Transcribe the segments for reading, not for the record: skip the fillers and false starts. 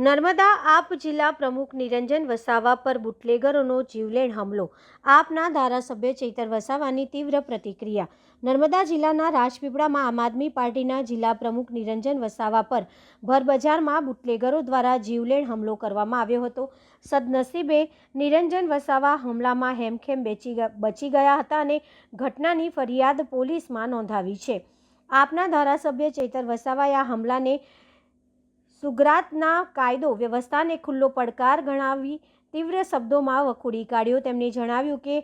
નર્મદા આપ જિલ્લા પ્રમુખ નિરંજન વસાવા પર બુટલેગરોનો જીવલેણ હુમલો. આપના ધારાસભ્ય ચૈતર વસાવાની તીવ્ર પ્રતિક્રિયા. નર્મદા જિલ્લાના રાજપીપળામાં આમ આદમી પાર્ટીના જિલ્લા પ્રમુખ નિરંજન વસાવા પર ભરબજારમાં બુટલેગરો દ્વારા જીવલેણ હુમલો કરવામાં આવ્યો હતો. સદનસીબે નિરંજન વસાવા હુમલામાં હેમખેમ બચી ગયા હતા અને ઘટનાની ફરિયાદ પોલીસમાં નોંધાવી છે. આપના ધારાસભ્ય ચૈતર વસાવાએ આ હુમલાને સુગ્રાતના કાયદો વ્યવસ્થાને ખુલ્લો પડકાર ગણાવી તીવ્ર શબ્દોમાં વખોડી કાઢ્યો. તેમણે જણાવ્યું કે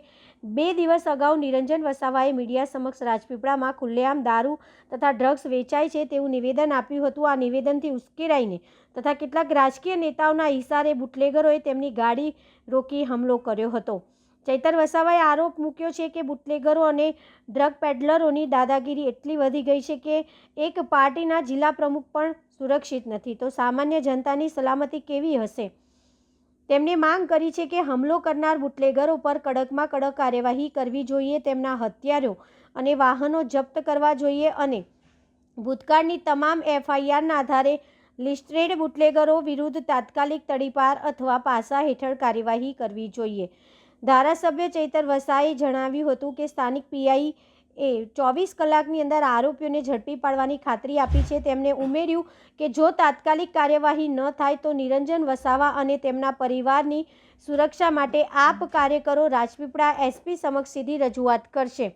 2 દિવસ અગાઉ નિરંજન વસાવાએ મીડિયા સમક્ષ રાજપીપળામાં ખુલ્લેઆમ દારૂ તથા ડ્રગ્સ વેચાય છે તેવું નિવેદન આપ્યું હતું. આ નિવેદનથી ઉશ્કેરાઈને તથા કેટલાક રાજકીય નેતાઓના ઇશારે બુટલેગરોએ તેમની ગાડી રોકી હુમલો કર્યો હતો. ચૈતર વસાવાએ આરોપ મૂક્યો છે કે બુટલેગરો અને ડ્રગ પેડલરોની દાદાગીરી એટલી વધી ગઈ છે કે એક પાર્ટીના જિલ્લા પ્રમુખ પણ સુરક્ષિત નથી, તો સામાન્ય જનતાની સલામતી કેવી હશે? તેમણે માંગ કરી છે કે હુમલો કરનાર બુટલેગરો પર કડકમાં કડક કાર્યવાહી કરવી જોઈએ, તેમના હથિયારો અને વાહનો જપ્ત કરવા જોઈએ અને ભૂતકાળની તમામ FIRના આધારે લિસ્ટેડ બુટલેગરો વિરુદ્ધ તાત્કાલિક તડીપાર અથવા પાસા હેઠળ કાર્યવાહી કરવી જોઈએ. ધારાસભ્ય ચૈતર વસાવાએ જણાવ્યું હતું કે સ્થાનિક PI એ 24 કલાકની અંદર આરોપીઓને ઝડપી પાડવાની ખાતરી આપી છે. તેમણે ઉમેર્યું કે જો તાત્કાલિક કાર્યવાહી ન થાય તો નિરંજન વસાવા અને તેમના પરિવારની સુરક્ષા માટે આપ કાર્યકરો રાજપીપળા SP સમક્ષ સીધી રજૂઆત કરશે.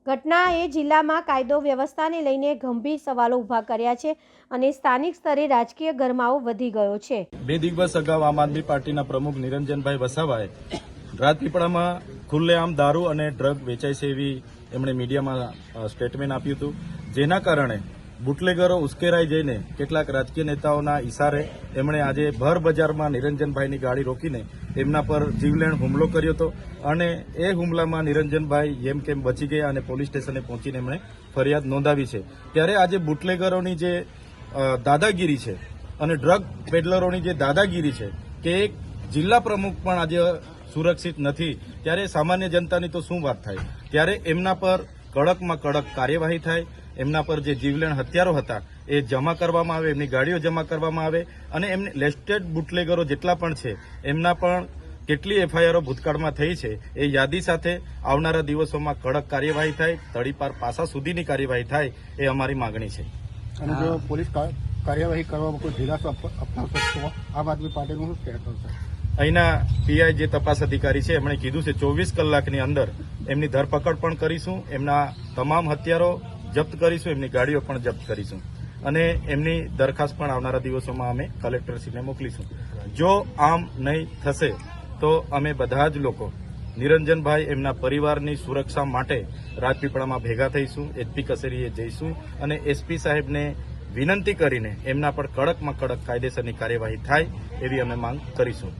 ઘટનાએ જિલ્લામાં કાયદો વ્યવસ્થાને લઈને ગંભીર સવાલો ઊભા કર્યા છે અને સ્થાનિક સ્તરે રાજકીય ગરમાવો વધી ગયો છે. 2 દિવસ અગાઉ આમ આદમી પાર્ટીના પ્રમુખ નિરંજનભાઈ વસાવાએ રાજપીપળામાં ખુલ્લેઆમ દારૂ અને ડ્રગ વેચાય છે એવી એમણે મીડિયામાં સ્ટેટમેન્ટ આપ્યું હતું, જેના કારણે બુટલેગરો ઉશ્કેરાઈ જઈને કેટલાક રાજકીય નેતાઓના ઇશારે એમણે આજે ભર બજારમાં નિરંજનભાઈની ગાડી રોકીને એમના પર જીવલેણ હુમલો કર્યો હતો અને એ હુમલામાં નિરંજનભાઈ જેમ કેમ બચી ગયા અને પોલીસ સ્ટેશને પહોંચીને એમણે ફરિયાદ નોંધાવી છે. ત્યારે આજે બુટલેગરોની જે દાદાગીરી છે અને ડ્રગ પેડલરોની જે દાદાગીરી છે કે એક જિલ્લા પ્રમુખ પણ આજે સુરક્ષિત નથી, ત્યારે સામાન્ય જનતાની તો શું વાત થાય? ત્યારે એમના પર કડકમાં કડક કાર્યવાહી થાય, એમના પર જે જીવલેણ હથિયારો હતા એ જમા કરવામાં આવે, એમની ગાડીઓ જમા કરવામાં આવે અને એમને લિસ્ટેડ બુટલેગરો જેટલા પણ છે એમના પણ કેટલી FIRઓ ભૂતકાળમાં થઈ છે એ યાદી સાથે આવનારા દિવસોમાં કડક કાર્યવાહી થાય, તડીપાર પાસા સુધીની કાર્યવાહી થાય એ અમારી માંગણી છે. અને જો પોલીસ કાર્યવાહી કરવામાં કોઈ ઢીલાસો અપનાવશે તો આમ આદમી પાર્ટીનું શું કહેતું છે? અહીંના PI જે તપાસ અધિકારી છે એમણે કીધું છે 24 કલાકની અંદર એમની ધરપકડ પણ કરીશું, એમના તમામ હથિયારો જપ્ત કરીશું, એમની ગાડીઓ પણ જપ્ત કરીશું અને એમની દરખાસ્ત પણ આવનારા દિવસોમાં અમે કલેક્ટરશ્રીને મોકલીશું. જો આમ નહીં થશે તો અમે બધા જ લોકો નિરંજનભાઈ એમના પરિવારની સુરક્ષા માટે રાજપીપળામાં ભેગા થઈશું, SP કચેરીએ જઈશું અને SP સાહેબને વિનંતી કરીને એમના પર કડકમાં કડક કાયદેસરની કાર્યવાહી થાય એવી અમે માંગ કરીશું.